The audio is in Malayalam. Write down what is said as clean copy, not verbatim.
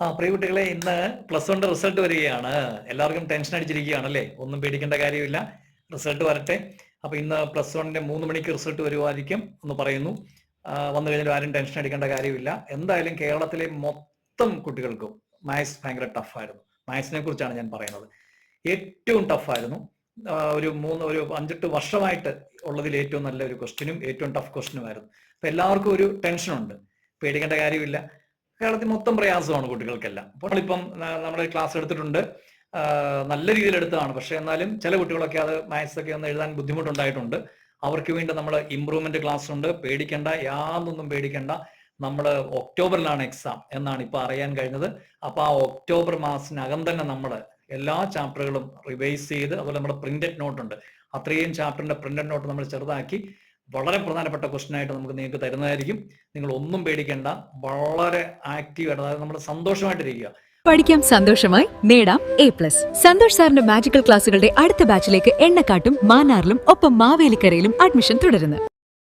പ്രിയ കുട്ടികളെ, ഇന്ന് +1 റിസൾട്ട് വരികയാണ്. എല്ലാവർക്കും ടെൻഷൻ അടിച്ചിരിക്കുകയാണല്ലേ? ഒന്നും പേടിക്കേണ്ട കാര്യമില്ല. റിസൾട്ട് വരട്ടെ. അപ്പൊ ഇന്ന് +1ന്റെ 3 മണിക്ക് റിസൾട്ട് വരുമായിരിക്കും എന്ന് പറയുന്നു. വന്നു കഴിഞ്ഞാൽ ആരും ടെൻഷൻ അടിക്കേണ്ട കാര്യമില്ല. എന്തായാലും കേരളത്തിലെ മൊത്തം കുട്ടികൾക്കും മാത്സ് ഭയങ്കര ടഫായിരുന്നു. മാത്സിനെ കുറിച്ചാണ് ഞാൻ പറയുന്നത്. ഏറ്റവും ടഫായിരുന്നു. ഒരു 5-8 വർഷമായിട്ട് ഉള്ളതിൽ ഏറ്റവും നല്ല ഒരു ക്വസ്റ്റ്യനും ഏറ്റവും ടഫ് ക്വസ്റ്റ്യനുമായിരുന്നു. അപ്പൊ എല്ലാവർക്കും ഒരു ടെൻഷനുണ്ട്. പേടിക്കേണ്ട കാര്യമില്ല. കേരളത്തിൽ മൊത്തം പ്രയാസമാണ് കുട്ടികൾക്കെല്ലാം. അപ്പോൾ നമ്മളിപ്പം നമ്മുടെ ക്ലാസ് എടുത്തിട്ടുണ്ട്. നല്ല രീതിയിൽ എടുത്തതാണ്. പക്ഷെ എന്നാലും ചില കുട്ടികളൊക്കെ അത് മാത്സ് ഒക്കെ ഒന്ന് എഴുതാൻ ബുദ്ധിമുട്ടുണ്ടായിട്ടുണ്ട്. അവർക്ക് വേണ്ടി നമ്മൾ ഇമ്പ്രൂവ്മെന്റ് ക്ലാസ് ഉണ്ട്. പേടിക്കേണ്ട, യാതൊന്നും പേടിക്കേണ്ട. നമ്മൾ ഒക്ടോബറിലാണ് എക്സാം എന്നാണ് ഇപ്പൊ അറിയാൻ കഴിഞ്ഞത്. അപ്പൊ ആ ഒക്ടോബർ മാസത്തിനകം തന്നെ നമ്മൾ എല്ലാ ചാപ്റ്ററുകളും റിവൈസ് ചെയ്ത്, അതുപോലെ നമ്മുടെ പ്രിന്റഡ് നോട്ട് ഉണ്ട്, അത്രയും ചാപ്റ്ററിന്റെ പ്രിന്റഡ് നോട്ട് നമ്മൾ ചെറുതാക്കി വളരെ പ്രധാനപ്പെട്ട ക്വസ്റ്റ്യൻ ആയിട്ട് നമുക്ക് നിങ്ങൾക്ക് തരുന്നതായിരിക്കും. നിങ്ങൾ ഒന്നും പേടിക്കേണ്ട, വളരെ ആക്റ്റീവായിട്ട്, അതായത് നമ്മൾ സന്തോഷമായിട്ടിരിക്കുക. പഠിക്കാം സന്തോഷമായി, നേടാം A+. സന്തോഷ് സാറിന്റെ മാജിക്കൽ ക്ലാസുകളുടെ അടുത്ത ബാച്ചിലേക്ക് എണ്ണക്കാട്ടും മാന്നാറിലും ഒപ്പം മാവേലിക്കരയിലും അഡ്മിഷൻ തുടരുന്നു.